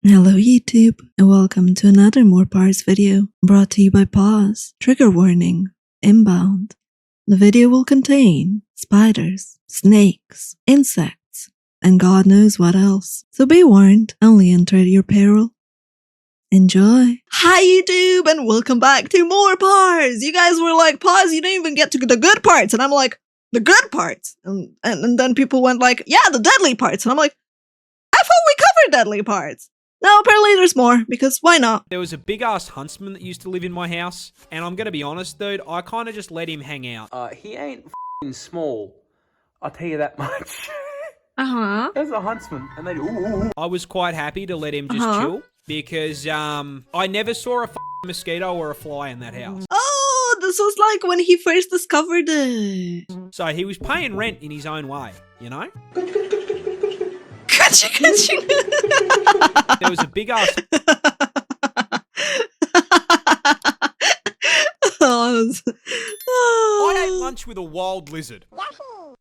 Hello YouTube, and welcome to another More Parz video, brought to you by Paws. Trigger warning, inbound. The video will contain spiders, snakes, insects, and God knows what else. So be warned, only enter at your peril. Enjoy. Hi YouTube, and welcome back to More Parz. You guys were like, Paws, you didn't even get to the good parts. And I'm like, the good parts. And then people went like, yeah, the deadly parts. And I'm like, I thought we covered deadly parts. No, apparently there's more, because why not? There was a big-ass huntsman that used to live in my house, and I'm gonna be honest, dude, I kind of just let him hang out. He ain't f***ing small. I'll tell you that much. Uh-huh. There's a huntsman, and they do ooh. I was quite happy to let him just chill, because, I never saw a f***ing mosquito or a fly in that house. Oh, this was like when he first discovered it. So he was paying rent in his own way, you know? There was a big-ass... I ate lunch with a wild lizard.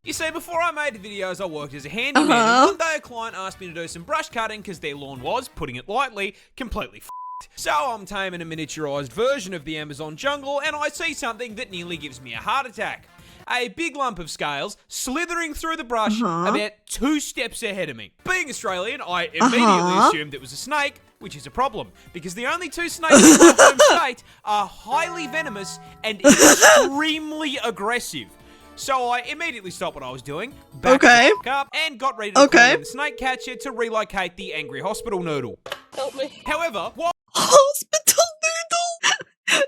You see, before I made the videos, I worked as a handyman, and one day a client asked me to do some brush cutting because their lawn was, putting it lightly, completely f***ed. So I'm taming a miniaturized version of the Amazon jungle, and I see something that nearly gives me a heart attack. A big lump of scales slithering through the brush about 2 steps ahead of me. Being Australian, I immediately assumed it was a snake, which is a problem, because the only 2 snakes in my home state are highly venomous and extremely aggressive. So I immediately stopped what I was doing, backed the up, and got ready to call in the snake catcher to relocate the angry hospital noodle. Help me. However, what... Hospital noodle?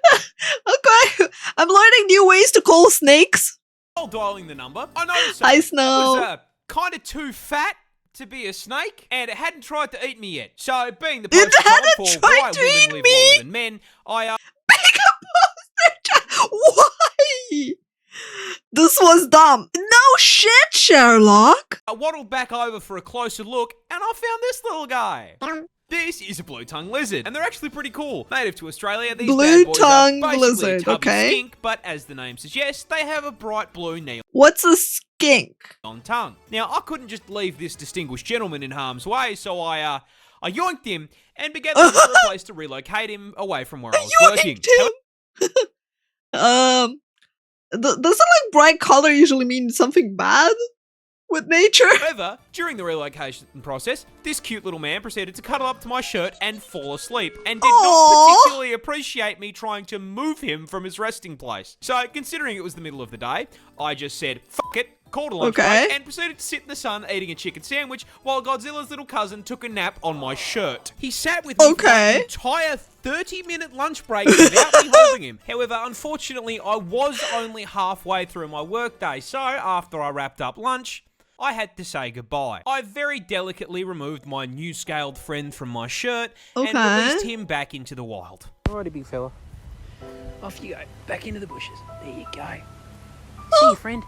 Okay, I'm learning new ways to call snakes. While dialing the number, I noticed I it know. was kind of too fat to be a snake, and it hadn't tried to eat me yet. So, being the poster child for why women live longer than men, I Being a poster child? Why? This was dumb. No shit, Sherlock. waddled back over for a closer look, and I found this little guy. This is a blue-tongue lizard, and they're actually pretty cool. Native to Australia, these bad boys are basically lizard, a tubby okay. skink, but as the name suggests, they have a bright blue neon What's a skink? tongue. Now, I couldn't just leave this distinguished gentleman in harm's way, so I yoinked him and began looking for a place to relocate him away from where I was working. Doesn't like bright color usually mean something bad with nature? However, during the relocation process, this cute little man proceeded to cuddle up to my shirt and fall asleep, and did not particularly appreciate me trying to move him from his resting place. So, considering it was the middle of the day, I just said, fuck it, called a lunch break, and proceeded to sit in the sun eating a chicken sandwich while Godzilla's little cousin took a nap on my shirt. He sat with me for an entire 30-minute lunch break without me holding him. However, unfortunately, I was only halfway through my workday, so after I wrapped up lunch, I had to say goodbye. I very delicately removed my new scaled friend from my shirt and released him back into the wild. Alrighty, big fella. Off you go. Back into the bushes. There you go. See you, friend.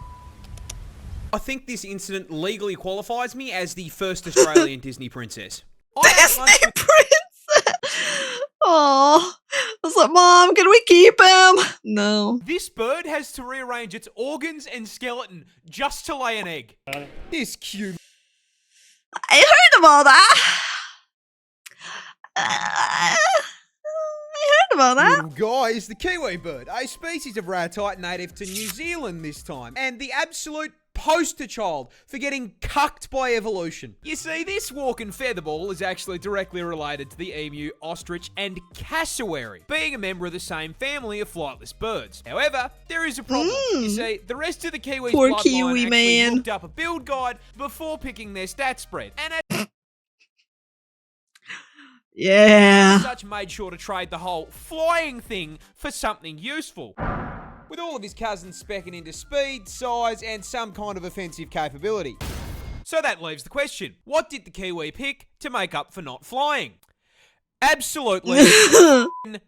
I think this incident legally qualifies me as the first Australian Disney princess. Disney princess? Oh, I was like, Mom, can we keep him? No. This bird has to rearrange its organs and skeleton just to lay an egg. This cute. I heard about that. I heard about that. Little guy is the kiwi bird, a species of ratite native to New Zealand this time, and the absolute poster child for getting cucked by evolution. You see, this walking featherball is actually directly related to the emu, ostrich, and cassowary, being a member of the same family of flightless birds. However, there is a problem. You see, the rest of the kiwi's bloodline actually looked up a build guide before picking their stat spread, and as such made sure to trade the whole flying thing for something useful, with all of his cousins specking into speed, size, and some kind of offensive capability. So that leaves the question, what did the kiwi pick to make up for not flying? Absolutely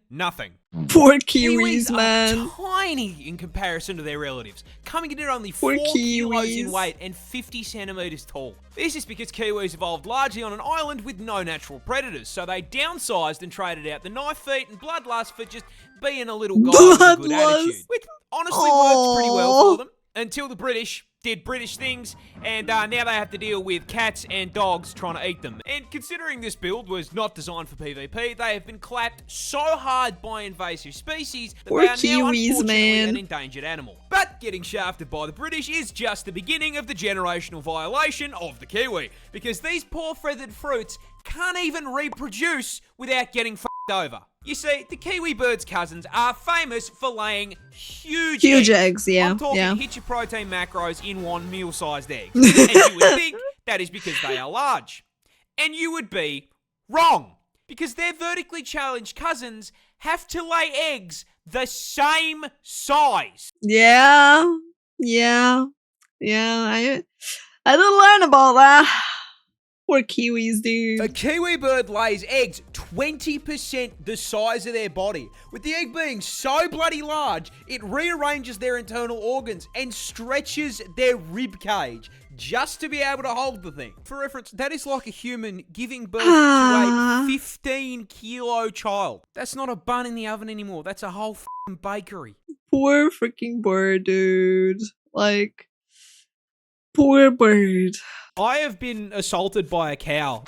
nothing. Poor kiwis, man. Are tiny in comparison to their relatives, coming in at only 4 kilos in weight and 50 centimeters tall. This is because kiwis evolved largely on an island with no natural predators, so they downsized and traded out the knife feet and bloodlust for just being a little guy with a good attitude, which honestly worked pretty well for them, until the British did British things, and now they have to deal with cats and dogs trying to eat them. And considering this build was not designed for PvP, they have been clapped so hard by invasive species that Poor they are now kiwis, unfortunately man. an endangered animal. But getting shafted by the British is just the beginning of the generational violation of the kiwi, because these poor feathered fruits can't even reproduce without getting f***ed over. You see, the kiwi bird's cousins are famous for laying huge eggs, yeah. I'm talking yeah. hit your protein macros in one meal-sized egg. And you would think that is because they are large. And you would be wrong, because their vertically challenged cousins have to lay eggs the same size. Yeah. Yeah. Yeah. I didn't learn about that. Poor kiwis, dude. A kiwi bird lays eggs 20% the size of their body. With the egg being so bloody large, it rearranges their internal organs and stretches their rib cage just to be able to hold the thing. For reference, that is like a human giving birth to a 15-kilo child. That's not a bun in the oven anymore. That's a whole f***ing bakery. Poor freaking bird, dude. Like, poor bird. I have been assaulted by a cow.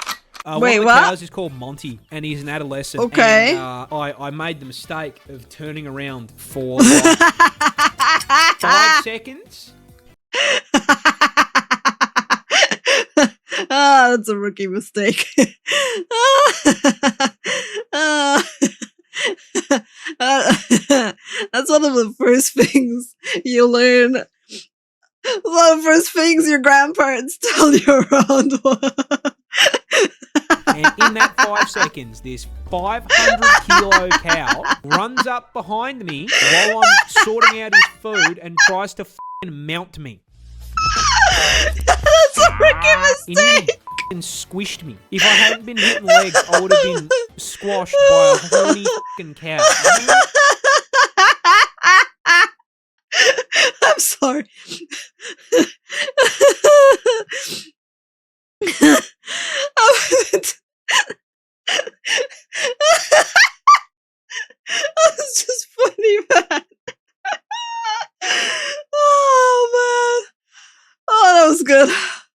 Wait, one of the what? cows is called Monty, and he's an adolescent. Okay. And, I made the mistake of turning around for like 5 seconds. That's a rookie mistake. That's one of the first things you learn. One of the first things your grandparents tell you around. And in that 5 seconds, this 500-kilo cow runs up behind me while I'm sorting out his food and tries to f***ing mount me. That's a rookie He nearly mistake. f***ing squished me. If I hadn't been hitting legs, I would have been squashed by a horny f***ing cow. I'm sorry. That's just funny, man. Oh, man. Oh, that was good.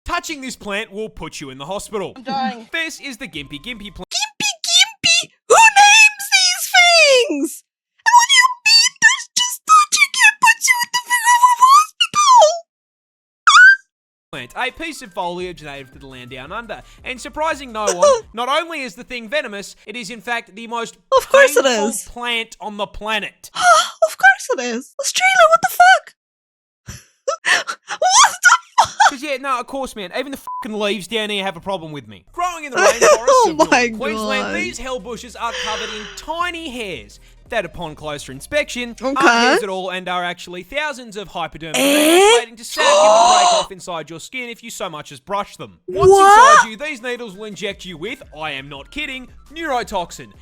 Touching this plant will put you in the hospital. I'm dying. This is the gympie-gympie plant. Gympie-gympie? Who names these things? And what do you mean there's just touching you puts you in the hospital? A piece of foliage native to the land down under. And surprising no one, not only is the thing venomous, it is in fact the most Of course it painful is. plant on the planet. Of course it is. Australia, what the fuck? What the fuck? Because yeah, no, of course, man. Even the fucking leaves down here have a problem with me. Growing in the rainforests Oh of my northern Queensland, God. these hell bushes are covered in tiny hairs that, upon closer inspection, aren't Okay. hairs at all and are actually thousands of hypodermic needles waiting to sag you and break off inside your skin if you so much as brush them. Once What? inside you, these needles will inject you with, I am not kidding, neurotoxin.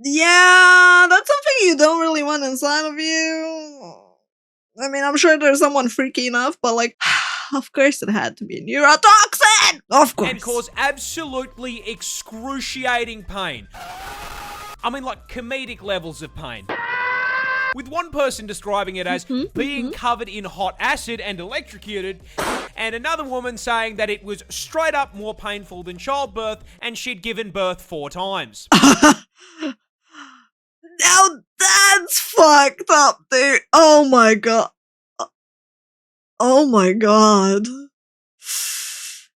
Yeah, that's something you don't really want inside of you. I mean, I'm sure there's someone freaky enough, but like, of course it had to be neurotoxin! Of course. And cause absolutely excruciating pain. I mean, like comedic levels of pain. With one person describing it as being covered in hot acid and electrocuted, and another woman saying that it was straight up more painful than childbirth and she'd given birth 4 times. Now that's fucked up, dude. Oh my god. Oh my god.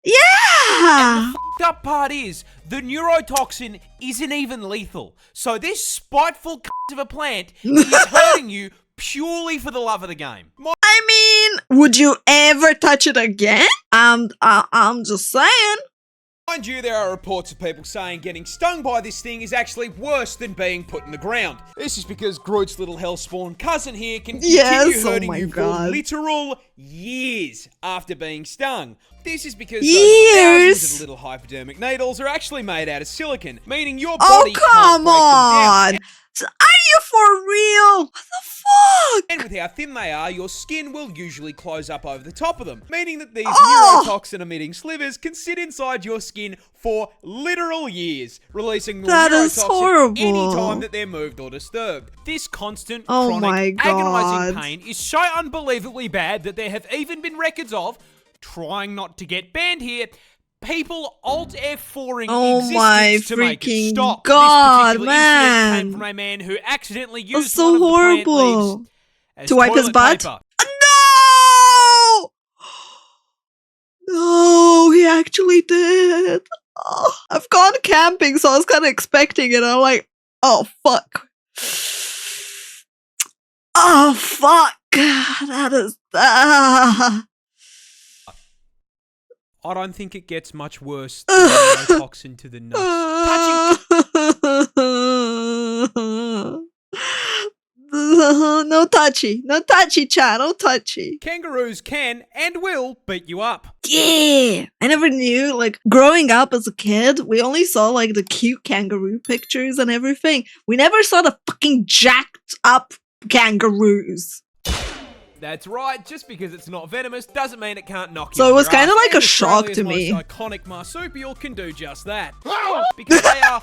Yeah! The up part is, the neurotoxin isn't even lethal. So this spiteful of a plant is hurting you purely for the love of the game. I mean, would you ever touch it again? I'm just saying. Mind you, there are reports of people saying getting stung by this thing is actually worse than being put in the ground. This is because Groot's little hellspawn cousin here can continue Yes, oh hurting my you God. for literal years after being stung. This is because those thousands of little hypodermic needles are actually made out of silicon, meaning your body can't break them down. Are you for real? What the fuck? And with how thin they are, your skin will usually close up over the top of them, meaning that these neurotoxin-emitting slivers can sit inside your skin for literal years, releasing more neurotoxin any time that they're moved or disturbed. This constant, chronic, agonizing pain is so unbelievably bad that there have even been records of, trying not to get banned here, people Alt F4ing existence to make it stop. God, this particular man. incident came from a man who accidentally used so one of the plant horrible. leaves as To wipe his toilet butt? paper. No! No, he actually did. Oh, I've gone camping, so I was kind of expecting it. I'm like, oh, fuck. Oh, fuck. That is... I don't think it gets much worse than neurotoxin to the nuts. No touchy. No touchy, chat. No touchy. Kangaroos can and will beat you up. Yeah. I never knew, like, growing up as a kid, we only saw, like, the cute kangaroo pictures and everything. We never saw the fucking jacked up kangaroos. That's right, just because it's not venomous doesn't mean it can't knock you. So it was kind of like a shock to me. Most iconic marsupial can do just that. Because they are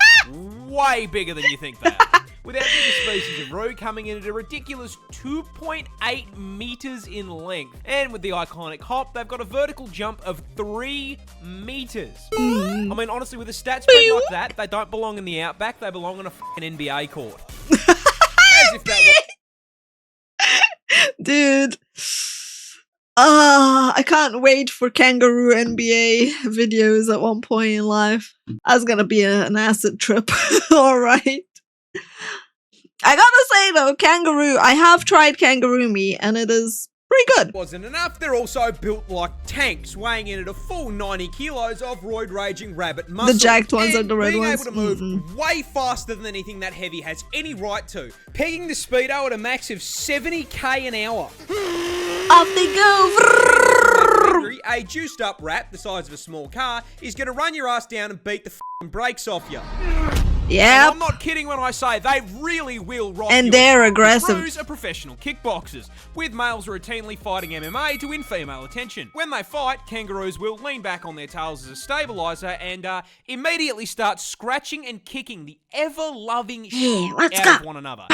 way bigger than you think they are. With our biggest species of roo coming in at a ridiculous 2.8 meters in length. And with the iconic hop, they've got a vertical jump of 3 meters. I mean, honestly, with a stat spread like that, they don't belong in the outback, they belong on a fucking NBA court. As if that was... Dude. I can't wait for kangaroo NBA videos at one point in life. That's gonna be an acid trip. Alright. I gotta say though, kangaroo, I have tried kangaroo meat and it is pretty good. Wasn't enough, they're also built like tanks, weighing in at a full 90 kilos of roid-raging rabbit muscle. The jacked ones are the red being ones. able to move way faster than anything that heavy has any right to. Pegging the speedo at a max of 70k an hour. Off they go. A juiced up rat the size of a small car is going to run your ass down and beat the f***ing brakes off you. Yeah. I'm not kidding when I say they really will rock and you. They're aggressive. Kangaroos are professional kickboxers, with males routinely fighting MMA to win female attention. When they fight, kangaroos will lean back on their tails as a stabilizer and immediately start scratching and kicking the ever-loving shit out of one another.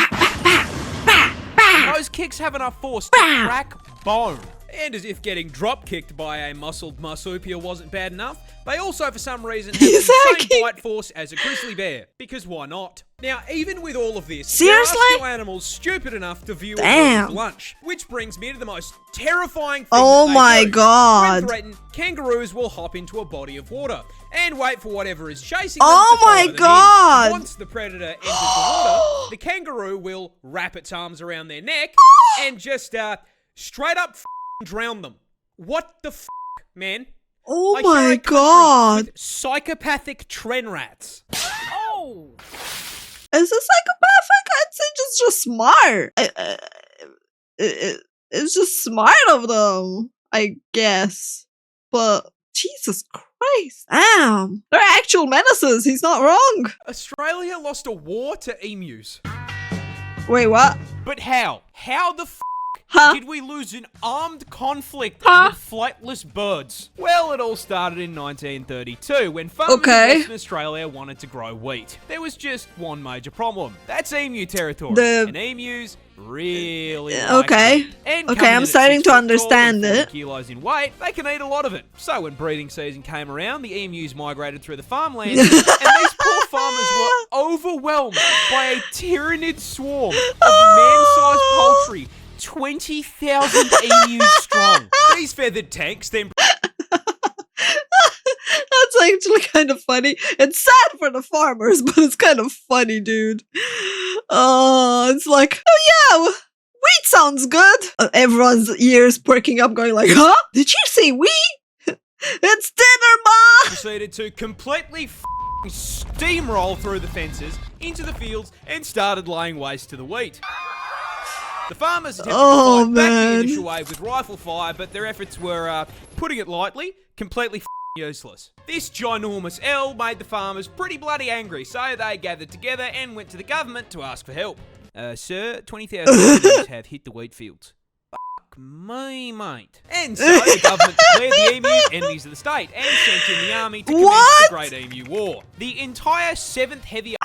Those kicks have enough force to crack bone. And as if getting drop-kicked by a muscled marsupial wasn't bad enough, they also for some reason have the same bite force as a grizzly bear. Because why not? Now, even with all of this, there are still animals stupid enough to view it for lunch. Which brings me to the most terrifying thing oh my god. When threatened, kangaroos will hop into a body of water and wait for whatever is chasing them oh to follow my them god. in. Once the predator enters the water, the kangaroo will wrap its arms around their neck and just straight up drown them. What the f***, man? Oh my god. With psychopathic tren rats. Oh! Is it psychopathic? I'd say just smart. It's just smart of them, I guess. But Jesus Christ, damn. They're actual menaces. He's not wrong. Australia lost a war to emus. Wait, what? But how? How the f*** did we lose an armed conflict with flightless birds? Well, it all started in 1932 when farmers in Western Australia wanted to grow wheat. There was just one major problem. That's emu territory. And emus really like it. And I'm starting to understand it. Kilos in weight, they can eat a lot of it. So when breeding season came around, the emus migrated through the farmland, and these poor farmers were overwhelmed by a tyrannid swarm of man-sized poultry. 20,000 emus strong. These feathered tanks then... That's actually kind of funny. It's sad for the farmers, but it's kind of funny, dude. It's like, oh yeah, wheat sounds good. Everyone's ears perking up going like, huh? Did you say wheat? It's dinner, ma! Proceeded to completely steamroll through the fences, into the fields, and started laying waste to the wheat. The farmers attempted Oh, to fight back the man. initial wave with rifle fire, but their efforts were, putting it lightly, completely useless. This ginormous L made the farmers pretty bloody angry, so they gathered together and went to the government to ask for help. Sir, 20,000 emus have hit the wheat fields. Fuck me, mate. And so the government declared the emus enemies of the state and sent in the army to commence the Great Emu War. The entire 7th Heavy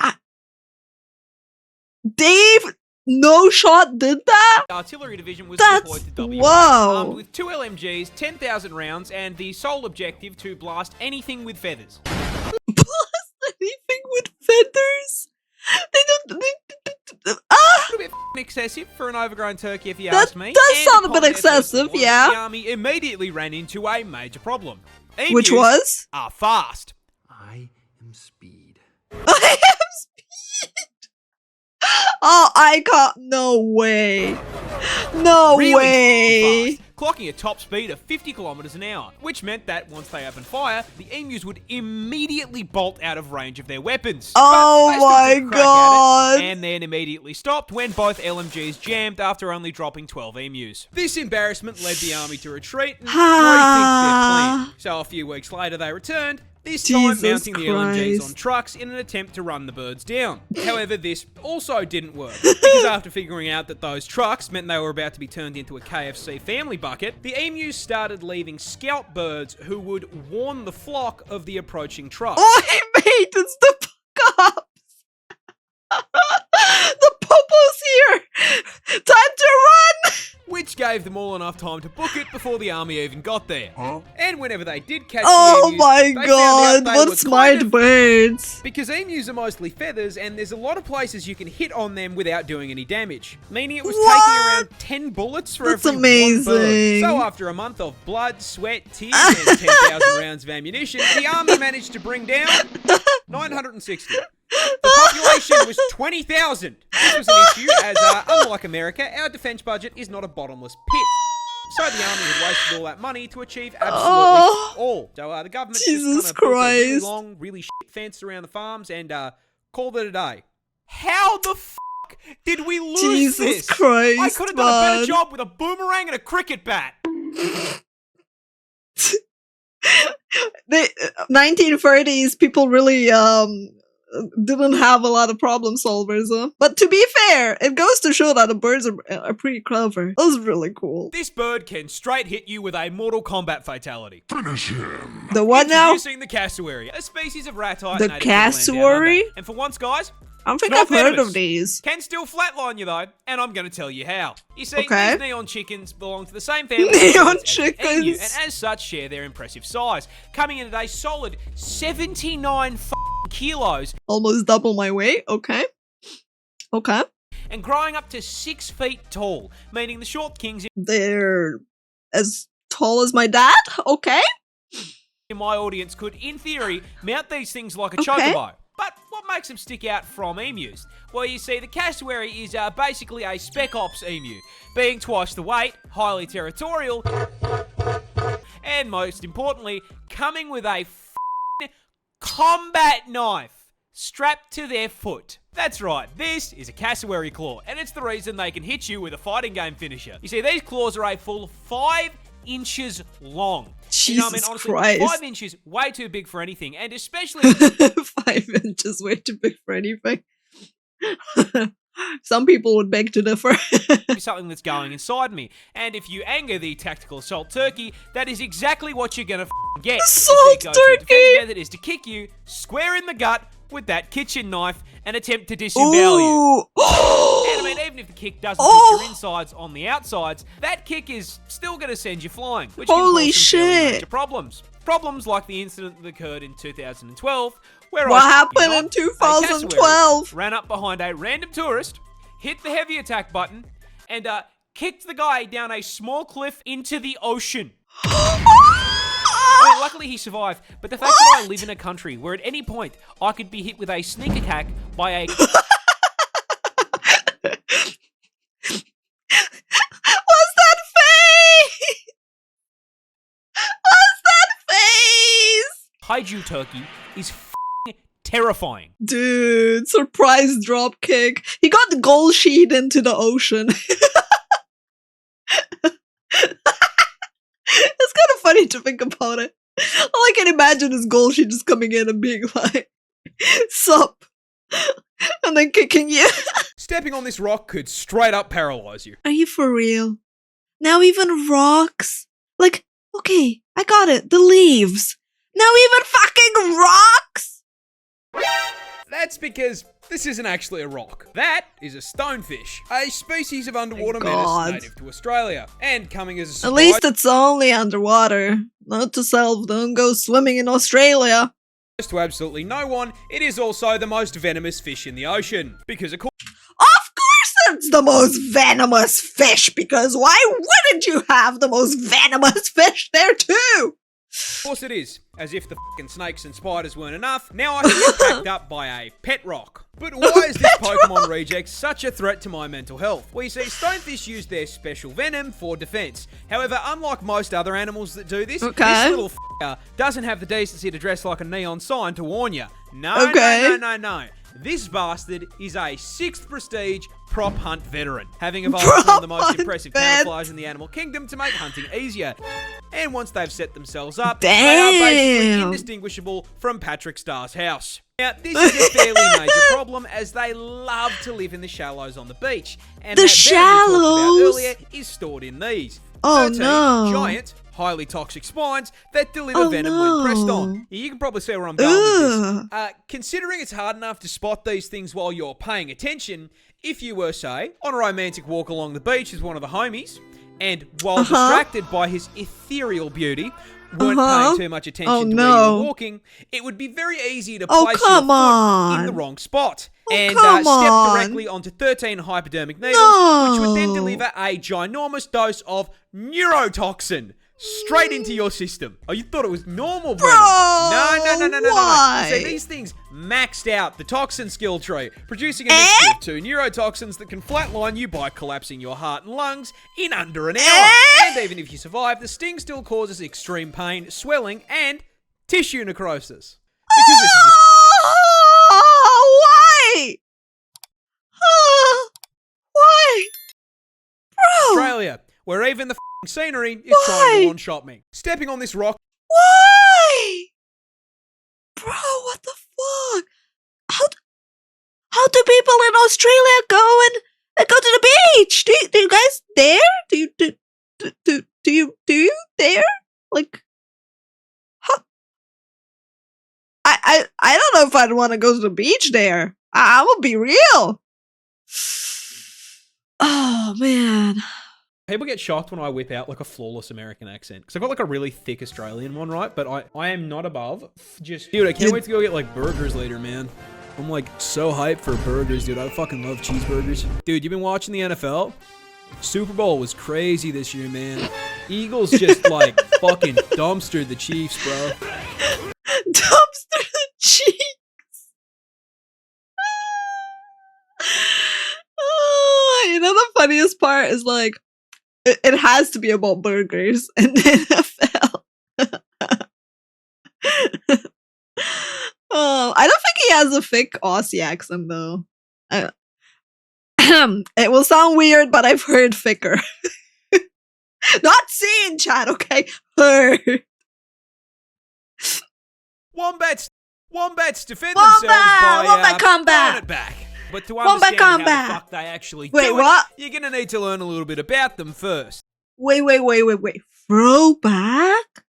Dave, no shot did that? Artillery Division was That's deployed to WA, whoa. armed with 2 LMGs, 10,000 rounds, and the sole objective to blast anything with feathers. Blast anything with feathers? They don't. A little bit excessive for an overgrown turkey, if you ask me. Does And sound a upon bit their first excessive, launch, yeah. The army immediately ran into a major problem. Which Emus was? are fast. I am speed. I have speed. Oh, I can't. No way. No Really way. fast, clocking a top speed of 50 kilometers an hour, which meant that once they opened fire, the emus would immediately bolt out of range of their weapons. Oh But they still my took a crack at God. it, and then immediately stopped when both LMGs jammed after only dropping 12 emus. This embarrassment led the army to retreat and rethink their plan. So a few weeks later they returned, this time Jesus mounting the LMGs Christ. on trucks in an attempt to run the birds down. However, this also didn't work, because after figuring out that those trucks meant they were about to be turned into a KFC family bucket, the emus started leaving scout birds who would warn the flock of the approaching trucks. Oh, mate, it's the cops. The popo's here. Time to run. Which gave them all enough time to book it before the army even got there. And whenever they did catch Oh the emus, my they found God, out they what were smart kind of- birds. Because emus are mostly feathers, and there's a lot of places you can hit on them without doing any damage. Meaning it was What? taking around 10 bullets for That's every one bird. amazing. So after a month of blood, sweat, tears, and 10,000 rounds of ammunition, the army managed to bring down 960. The population was 20,000. This was an issue as, unlike America, our defense budget is not a bottomless pit. So the army had wasted all that money to achieve absolutely all. So the government Jesus just kind of built a really Christ. long, really shit fence around the farms and called it a day. How the fuck did we lose Jesus this? Christ, I could have done a better man. job with a boomerang and a cricket bat. The 1930s people really didn't have a lot of problem solvers, huh? But to be fair, it goes to show that the birds are pretty clever. That was really cool. This bird can straight hit you with a Mortal Kombat fatality. The what now? Introducing the cassowary, a species of ratite. The native to the land down cassowary? under. And for once, guys, I don't think not I've heard venomous. of these. Can still flatline you though, and I'm going to tell you how. You see, Okay. these neon chickens belong to the same family Neon as the emu, chickens. and as such share their impressive size, coming in at a solid 79 kilos Almost double my weight. Okay. Okay. and growing up to 6 feet tall, meaning the short kings They're as tall as my dad. Okay. in my audience could, in theory, mount these things like a Okay. chocobo. But what makes them stick out from emus? Well, you see, the cassowary is basically a spec ops emu, being twice the weight, highly territorial, and most importantly, coming with a f***ing combat knife strapped to their foot. That's right, this is a cassowary claw, and it's the reason they can hit you with a fighting game finisher. You see, these claws are a full 5 inches long. You know what I mean? Jesus Honestly, Christ. 5 inches, way too big for anything, and especially 5 inches way too big for anything. Some people would beg to differ. something that's going inside me. And if you anger the tactical assault turkey, that is exactly what you're gonna get. Assault The go-to defense turkey! method is to kick you square in the gut with that kitchen knife and attempt to disembowel you. Ooh. And I mean, even if the kick doesn't Oh. put your insides on the outsides, that kick is still going to send you flying, which Holy can cause some fairly shit. major problems. Problems like the incident that occurred in 2012, where What I happened in a cassowary 2012? ran up behind a random tourist, hit the heavy attack button, and kicked the guy down a small cliff into the ocean. I mean, luckily he survived, but the fact that I live in a country where at any point I could be hit with a sneak attack by a Was that face? Was that face? kaiju turkey is f***ing terrifying. Dude, surprise drop kick. He got gold sheet into the ocean. It's kind of funny to think about it. All I can imagine is Golshi just coming in and being like, sup, and then kicking you. Stepping on this rock could straight up paralyze you. Are you for real? Now even rocks? Like, okay, I got it, the leaves. Now even fucking rocks? That's because this isn't actually a rock. That is a stonefish, a species of underwater menace native to Australia, and coming as a surprise. At least it's only underwater. Note to self, don't go swimming in Australia. To absolutely no one, it is also the most venomous fish in the ocean. Because of course It's the most venomous fish, because why wouldn't you have the most venomous fish there too? Of course it is. As if the fucking snakes and spiders weren't enough, now I can get packed up by a pet rock. But why is this Pokemon reject such a threat to my mental health? Well, you see, stonefish use their special venom for defense. However, unlike most other animals that do this, this little doesn't have the decency to dress like a neon sign to warn you. No. This bastard is a 6th prestige prop hunt veteran, having evolved from the most impressive camouflage in the animal kingdom to make hunting easier. And once they've set themselves up, they are basically indistinguishable from Patrick Starr's house. Now, this is a fairly major problem, as they love to live in the shallows on the beach. And that venom we talked about earlier is stored in these 13 giant, highly toxic spines that deliver venom when pressed on. You can probably see where I'm going with this. Considering it's hard enough to spot these things while you're paying attention, if you were, say, on a romantic walk along the beach with one of the homies, and while distracted by his ethereal beauty, weren't paying too much attention to where you were walking, it would be very easy to place your foot in the wrong spot and step directly onto 13 hypodermic needles, which would then deliver a ginormous dose of neurotoxin straight into your system. Oh, you thought it was normal, bro? No. You see, these things maxed out the toxin skill tree, producing a mixture of 2 neurotoxins that can flatline you by collapsing your heart and lungs in under an hour. And even if you survive, the sting still causes extreme pain, swelling, and tissue necrosis. Because this is why? Why? Bro! Australia, where even the scenery is trying to one-shot me. Stepping on this rock. Why? Bro, what the fuck? How do people in Australia go to the beach? Do you guys dare? Do you dare? Like, huh? I don't know if I'd want to go to the beach there. I will be real. Oh man. People get shocked when I whip out like a flawless American accent. Because I've got like a really thick Australian one, right? But I am not above just... Dude, I can't wait to go get like burgers later, man. I'm like so hyped for burgers, dude. I fucking love cheeseburgers. Dude, you been watching the NFL? Super Bowl was crazy this year, man. Eagles just like fucking dumpstered the Chiefs, bro. Dumpster the Chiefs. You know the funniest part is like, it has to be about burgers and NFL. Oh, I don't think he has a thick Aussie accent though. It will sound weird, but I've heard thicker. Not seen, Chad, okay? Heard. Wombats defend themselves by Wombat throwing it back. But to understand how the fuck they actually do it, you're gonna need to learn a little bit about them first. Wait. Throwback?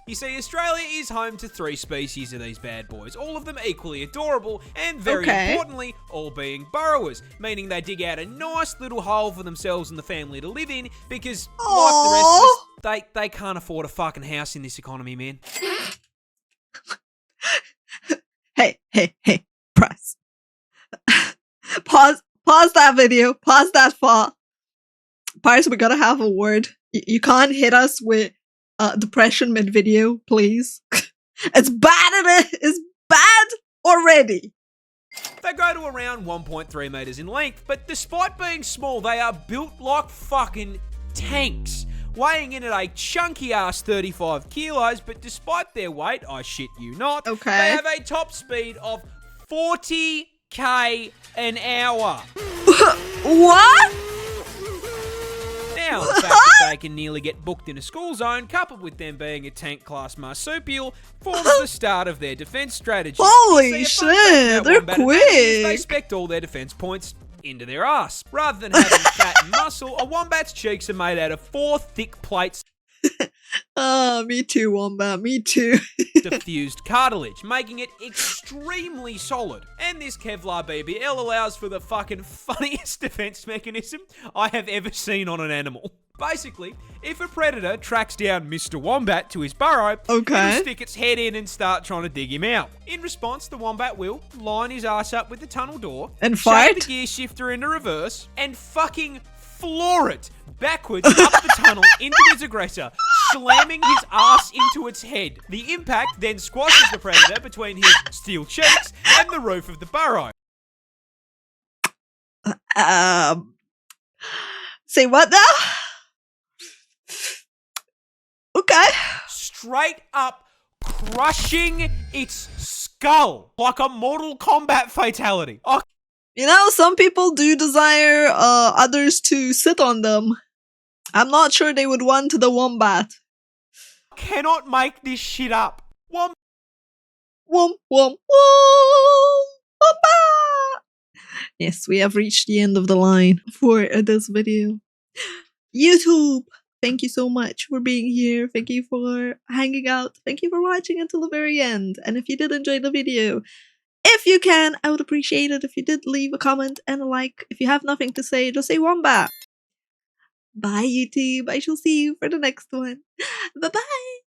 You see, Australia is home to 3 species of these bad boys, all of them equally adorable, and very importantly, all being burrowers, meaning they dig out a nice little hole for themselves and the family to live in, because like the rest of us, they can't afford a fucking house in this economy, man. Hey, press. Pause that video. Pause that far. Parz, we gotta have a word. You can't hit us with depression mid-video, please. It's bad. It's bad already. They go to around 1.3 meters in length, but despite being small, they are built like fucking tanks, weighing in at a chunky-ass 35 kilos, but despite their weight, I shit you not, they have a top speed of 40k an hour. What? Now, the fact that they can nearly get booked in a school zone, coupled with them being a tank-class marsupial, forms the start of their defense strategy. Holy See, a fun fact shit, about they're Wombat anatomy is They quick. spect all their defense points into their ass. Rather than having fat and muscle, a wombat's cheeks are made out of 4 thick plates Me too, Wombat, me too. of fused cartilage, making it extremely solid. And this Kevlar BBL allows for the fucking funniest defense mechanism I have ever seen on an animal. Basically, if a predator tracks down Mr. Wombat to his burrow, Okay. it'll stick its head in and start trying to dig him out. In response, the Wombat will line his ass up with the tunnel door, And shake fight? the gear shifter into reverse, and fucking floor it backwards up the tunnel into his aggressor, slamming his ass into its head. The impact then squashes the predator between his steel cheeks and the roof of the burrow. Say what now? Okay. Straight up crushing its skull like a Mortal Kombat fatality. I You know, some people do desire others to sit on them. I'm not sure they would want the Wombat. cannot make this shit up. Womp, womp, womp, Wombat! Yes, we have reached the end of the line for this video. YouTube, thank you so much for being here. Thank you for hanging out. Thank you for watching until the very end. And if you did enjoy the video, if you can, I would appreciate it if you did leave a comment and a like. If you have nothing to say, just say Wombat. Bye, YouTube. I shall see you for the next one. Bye-bye.